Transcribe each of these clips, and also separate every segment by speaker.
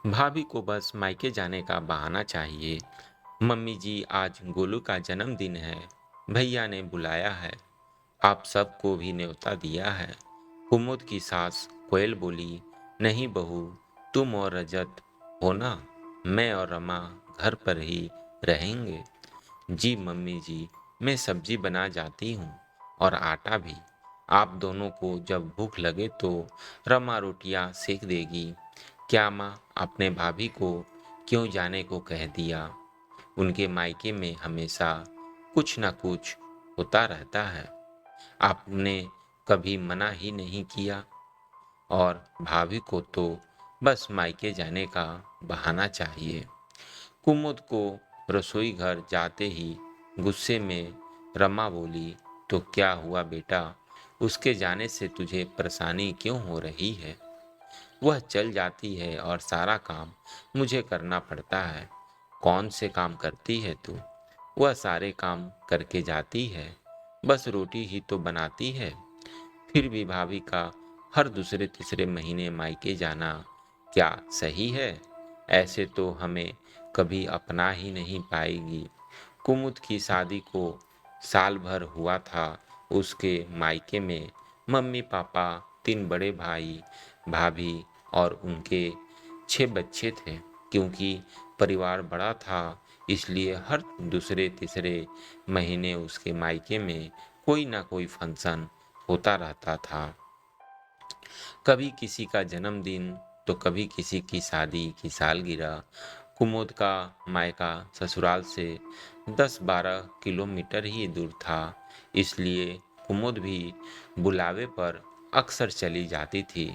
Speaker 1: भाभी को बस मायके जाने का बहाना चाहिए। मम्मी जी, आज गोलू का जन्मदिन है। भैया ने बुलाया है। आप सबको भी न्योता दिया है। कुमुद की सास कोयल बोली, नहीं बहू, तुम और रजत हो ना, मैं और रमा घर पर ही रहेंगे। जी मम्मी जी, मैं सब्जी बना जाती हूँ और आटा भी। आप दोनों को जब भूख लगे तो रमा रोटियां सेक देगी। क्या माँ, अपने भाभी को क्यों जाने को कह दिया? उनके मायके में हमेशा कुछ न कुछ होता रहता है। आपने कभी मना ही नहीं किया। और भाभी को तो बस मायके जाने का बहाना चाहिए। कुमुद को रसोई घर जाते ही गुस्से में रमा बोली, तो क्या हुआ बेटा, उसके जाने से तुझे परेशानी क्यों हो रही है? वह चल जाती है और सारा काम मुझे करना पड़ता है। कौन से काम करती है तू? वह सारे काम करके जाती है, बस रोटी ही तो बनाती है। फिर भी भाभी का हर दूसरे तीसरे महीने मायके जाना क्या सही है? ऐसे तो हमें कभी अपना ही नहीं पाएगी। कुमुद की शादी को साल भर हुआ था। उसके मायके में मम्मी पापा, तीन बड़े भाई, भाभी और उनके 6 बच्चे थे। क्योंकि परिवार बड़ा था, इसलिए हर दूसरे तीसरे महीने उसके मायके में कोई ना कोई फंक्शन होता रहता था। कभी किसी का जन्मदिन तो कभी किसी की शादी की सालगिरह। कुमुद का मायका ससुराल से 10-12 किलोमीटर ही दूर था, इसलिए कुमुद भी बुलावे पर अक्सर चली जाती थी।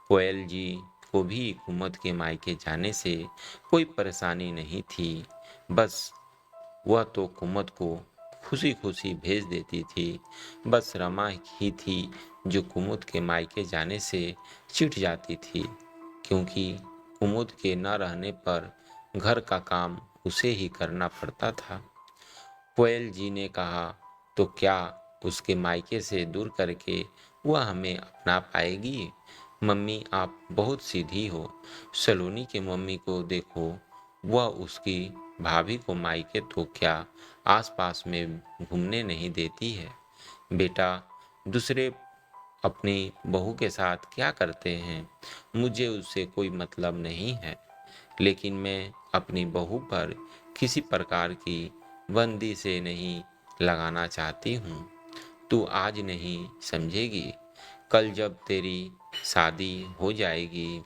Speaker 1: कोयल जी को भी कुमुद के मायके जाने से कोई परेशानी नहीं थी। बस वह तो कुमुद को खुशी खुशी भेज देती थी। बस रमा ही थी जो कुमुद के मायके जाने से चिढ़ जाती थी, क्योंकि कुमुद के न रहने पर घर का काम उसे ही करना पड़ता था। कोयल जी ने कहा, तो क्या उसके मायके से दूर करके वह हमें अपना पाएगी? मम्मी, आप बहुत सीधी हो। सलोनी के मम्मी को देखो, वह उसकी भाभी को मायके तो क्या आसपास में घूमने नहीं देती है। बेटा, दूसरे अपनी बहू के साथ क्या करते हैं, मुझे उससे कोई मतलब नहीं है। लेकिन मैं अपनी बहू पर किसी प्रकार की बंदी से नहीं लगाना चाहती हूँ। तू आज नहीं समझेगी, कल जब तेरी शादी हो जाएगी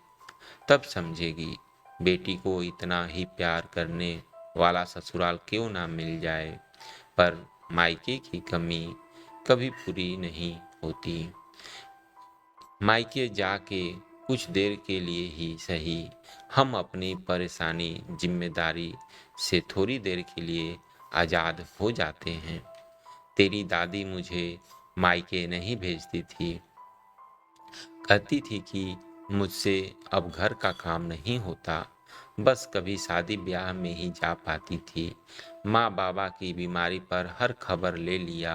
Speaker 1: तब समझेगी। बेटी को इतना ही प्यार करने वाला ससुराल क्यों ना मिल जाए, पर मायके की कमी कभी पूरी नहीं होती। मायके जाके कुछ देर के लिए ही सही, हम अपनी परेशानी जिम्मेदारी से थोड़ी देर के लिए आज़ाद हो जाते हैं। तेरी दादी मुझे मायके नहीं भेजती थी, कहती थी कि मुझसे अब घर का काम नहीं होता। बस कभी शादी ब्याह में ही जा पाती थी। माँ बाबा की बीमारी पर हर खबर ले लिया।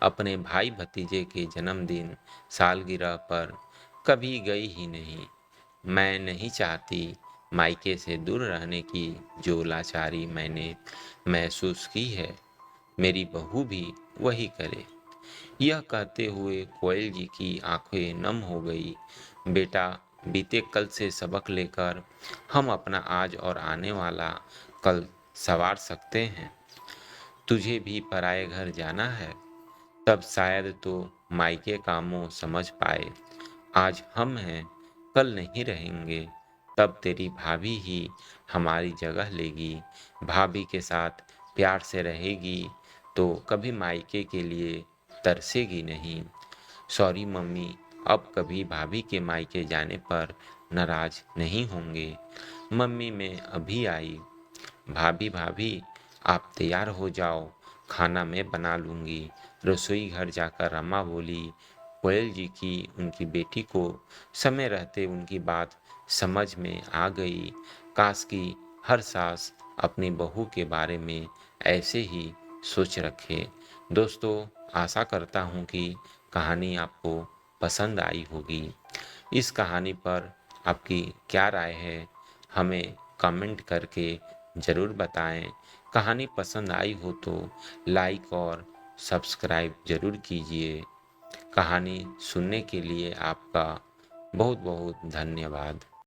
Speaker 1: अपने भाई भतीजे के जन्मदिन सालगिरह पर कभी गई ही नहीं। मैं नहीं चाहती मायके से दूर रहने की जो लाचारी मैंने महसूस की है, मेरी बहू भी वही करे। यह कहते हुए कोयल जी की आंखें नम हो गई। बेटा, बीते कल से सबक लेकर हम अपना आज और आने वाला कल संवार सकते हैं। तुझे भी पराये घर जाना है, तब शायद तो मायके का मोह समझ पाए। आज हम हैं, कल नहीं रहेंगे, तब तेरी भाभी ही हमारी जगह लेगी। भाभी के साथ प्यार से रहेगी तो कभी मायके के लिए तरसेगी नहीं। सॉरी मम्मी, अब कभी भाभी के मायके जाने पर नाराज नहीं होंगे। मम्मी, मैं अभी आई। भाभी भाभी, आप तैयार हो जाओ, खाना मैं बना लूँगी। रसोई घर जाकर रमा बोली। कोयल जी की उनकी बेटी को समय रहते उनकी बात समझ में आ गई। काश कि हर सास अपनी बहू के बारे में ऐसे ही सोच रखे। दोस्तों, आशा करता हूँ कि कहानी आपको पसंद आई होगी। इस कहानी पर आपकी क्या राय है, हमें कमेंट करके ज़रूर बताएं। कहानी पसंद आई हो तो लाइक और सब्सक्राइब ज़रूर कीजिए। कहानी सुनने के लिए आपका बहुत बहुत धन्यवाद।